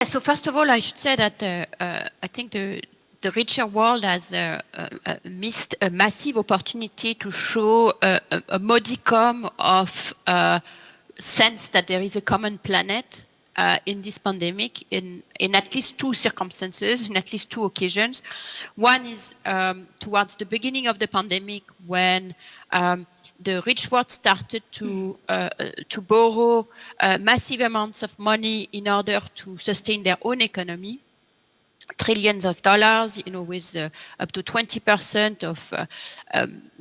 So first of all, I should say that I think the richer world has missed a massive opportunity to show a modicum of sense that there is a common planet in this pandemic in at least two circumstances, in at least two occasions. One is towards the beginning of the pandemic when the rich world started to borrow massive amounts of money in order to sustain their own economy, trillions of dollars, with up to 20% of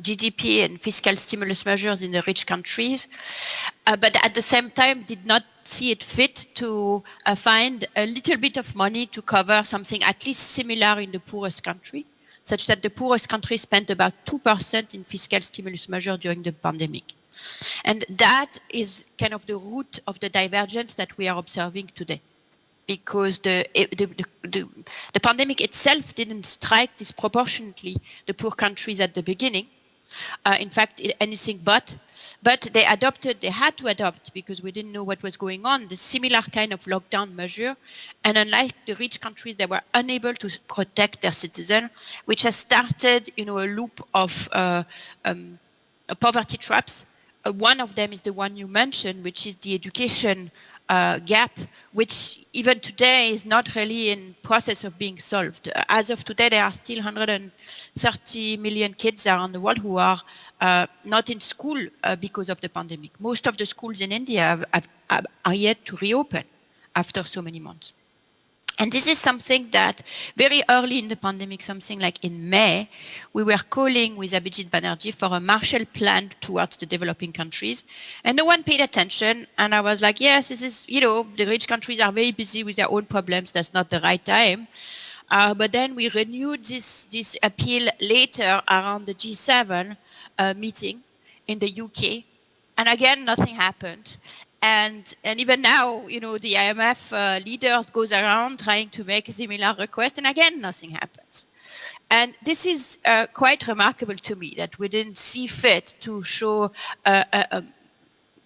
GDP and fiscal stimulus measures in the rich countries, but at the same time did not see it fit to find a little bit of money to cover something at least similar in the poorest country, such that the poorest country spent about 2% in fiscal stimulus measures during the pandemic. And that is kind of the root of the divergence that we are observing today, because the pandemic itself didn't strike disproportionately the poor countries at the beginning. In fact, anything but they had to adopt, because we didn't know what was going on, the similar kind of lockdown measure. And unlike the rich countries, they were unable to protect their citizens, which has started, a loop of poverty traps. One of them is the one you mentioned, which is the education gap, which even today is not really in process of being solved. As of today, there are still 130 million kids around the world who are not in school because of the pandemic. Most of the schools in India are yet to reopen after so many months. And this is something that very early in the pandemic, something like in May, we were calling with Abhijit Banerjee for a Marshall Plan towards the developing countries. And no one paid attention. And I was like, yes, this is, the rich countries are very busy with their own problems. That's not the right time. But then we renewed this appeal later around the G7 meeting in the UK. And again, nothing happened. And even now, the IMF leader goes around trying to make a similar request, and again, nothing happens. And this is quite remarkable to me, that we didn't see fit to show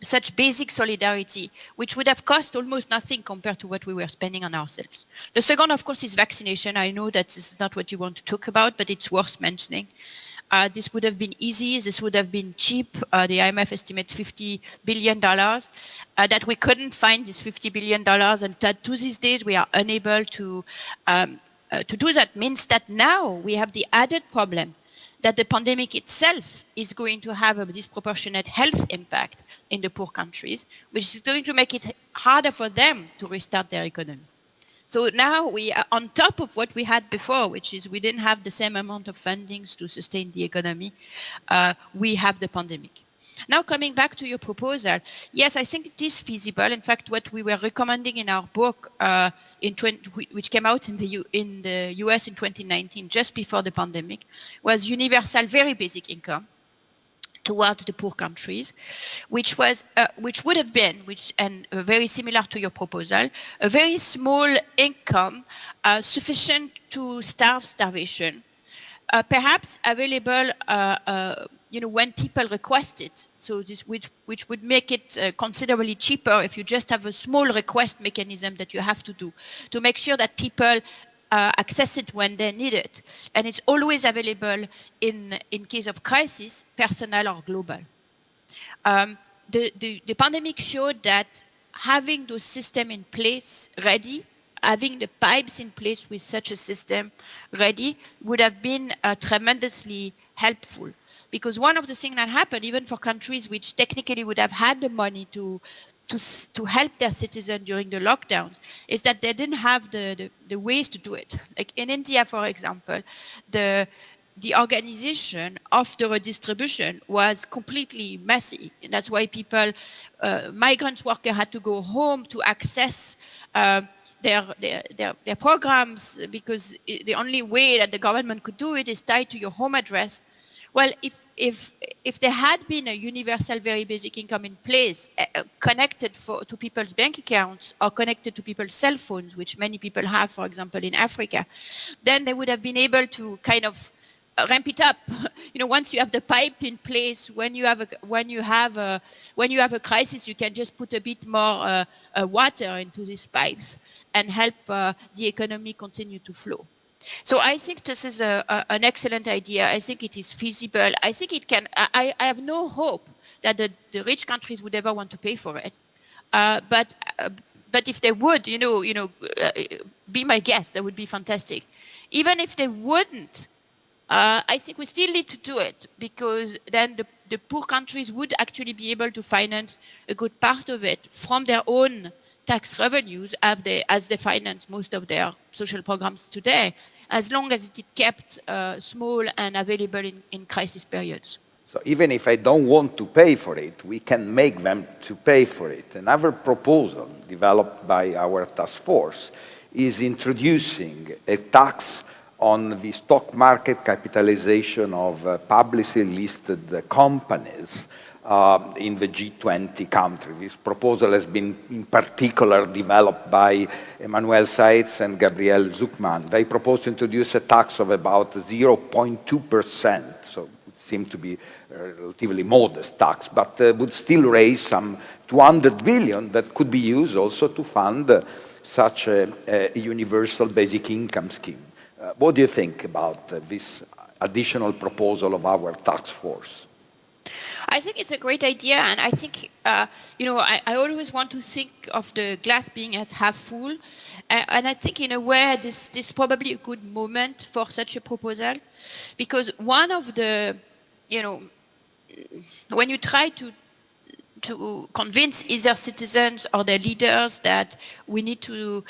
such basic solidarity, which would have cost almost nothing compared to what we were spending on ourselves. The second, of course, is vaccination. I know that this is not what you want to talk about, but it's worth mentioning. This would have been easy. This would have been cheap. The IMF estimates $50 billion. That we couldn't find this $50 billion, and that to these days we are unable to do that, means that now we have the added problem that the pandemic itself is going to have a disproportionate health impact in the poor countries, which is going to make it harder for them to restart their economy. So now we are on top of what we had before, which is we didn't have the same amount of fundings to sustain the economy. We have the pandemic. Now, coming back to your proposal, yes, I think it is feasible. In fact, what we were recommending in our book, which came out in the US in 2019, just before the pandemic, was universal, very basic income towards the poor countries, which would have been, and very similar to your proposal, a very small income sufficient to starvation, perhaps available when people request it. So this which would make it considerably cheaper if you just have a small request mechanism that you have to do to make sure that people access it when they need it. And it's always available in case of crisis, personal or global. The pandemic showed that having those systems in place ready, having the pipes in place with such a system ready, would have been tremendously helpful. Because one of the things that happened, even for countries which technically would have had the money to help their citizens during the lockdowns, is that they didn't have the ways to do it. Like in India, for example, the organization of the redistribution was completely messy. And that's why migrant workers had to go home to access their programs, because the only way that the government could do it is tied to your home address. Well, if there had been a universal, very basic income in place, connected to people's bank accounts or connected to people's cell phones, which many people have, for example, in Africa, then they would have been able to kind of ramp it up. Once you have the pipe in place, when you have a crisis, you can just put a bit more water into these pipes and help the economy continue to flow. So I think this is an excellent idea. I think it is feasible. I think it can. I have no hope that the rich countries would ever want to pay for it. But if they would, be my guest. That would be fantastic. Even if they wouldn't, I think we still need to do it, because then the poor countries would actually be able to finance a good part of it from their own tax revenues as they finance most of their social programs today, as long as it is kept small and available in crisis periods. So even if I don't want to pay for it, we can make them to pay for it. Another proposal developed by our task force is introducing a tax on the stock market capitalization of publicly listed companies in the G20 countries. This proposal has been in particular developed by Emmanuel Saez and Gabriel Zucman. They propose to introduce a tax of about 0.2%, so it seemed to be a relatively modest tax, but would still raise some 200 billion that could be used also to fund such a universal basic income scheme. What do you think about this additional proposal of our task force? I think it's a great idea, and I think, I always want to think of the glass being as half full, and I think in a way this is probably a good moment for such a proposal, because one of the, when you try to convince either citizens or their leaders that we need to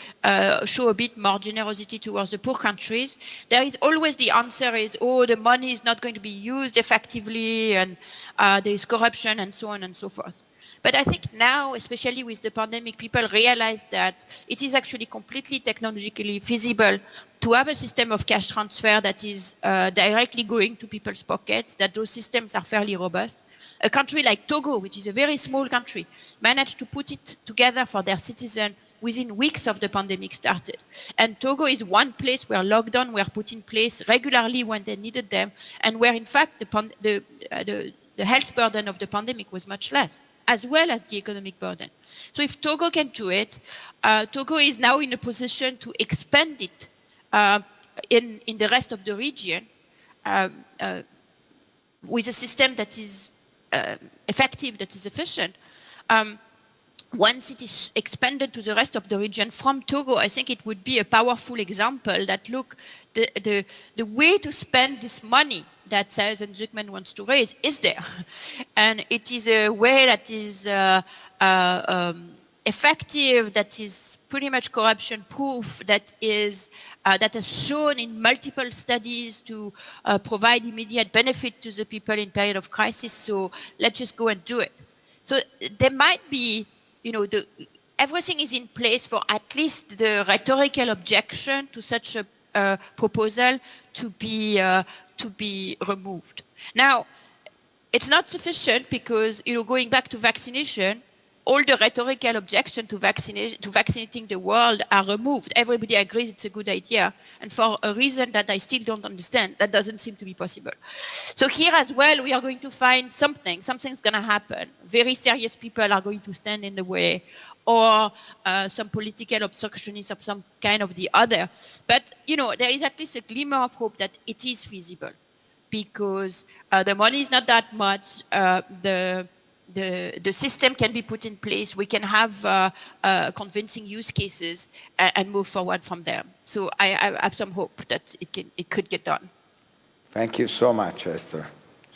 show a bit more generosity towards the poor countries, there is always the answer is, oh, the money is not going to be used effectively, and there is corruption, and so on and so forth. But I think now, especially with the pandemic, people realize that it is actually completely technologically feasible to have a system of cash transfer that is directly going to people's pockets, that those systems are fairly robust. A country like Togo, which is a very small country, managed to put it together for their citizens within weeks of the pandemic started. And Togo is one place where lockdowns were put in place regularly when they needed them, and where in fact the health burden of the pandemic was much less, as well as the economic burden. So if Togo can do it, Togo is now in a position to expand it in the rest of the region with a system that is effective, that is efficient. Once it is expanded to the rest of the region from Togo, I think it would be a powerful example that, look, the way to spend this money that Saez and Zucman wants to raise is there. And it is a way that is effective, that is pretty much corruption-proof, that has shown in multiple studies to provide immediate benefit to the people in period of crisis. So let's just go and do it. So there might be, everything is in place for at least the rhetorical objection to such a proposal to be removed. Now, it's not sufficient because, going back to vaccination, all the rhetorical objections to vaccinating the world are removed. Everybody agrees it's a good idea. And for a reason that I still don't understand, that doesn't seem to be possible. So here as well, we are going to find something's going to happen. Very serious people are going to stand in the way, or some political obstructionists of some kind of the other. But, there is at least a glimmer of hope that it is feasible, because the money is not that much. The system can be put in place. We can have convincing use cases and move forward from there. So I have some hope that it could get done. Thank you so much, Esther.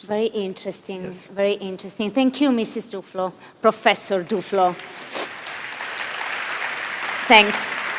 Very interesting, Yes. Very interesting. Thank you, Mrs. Duflo, Professor Duflo. Thanks.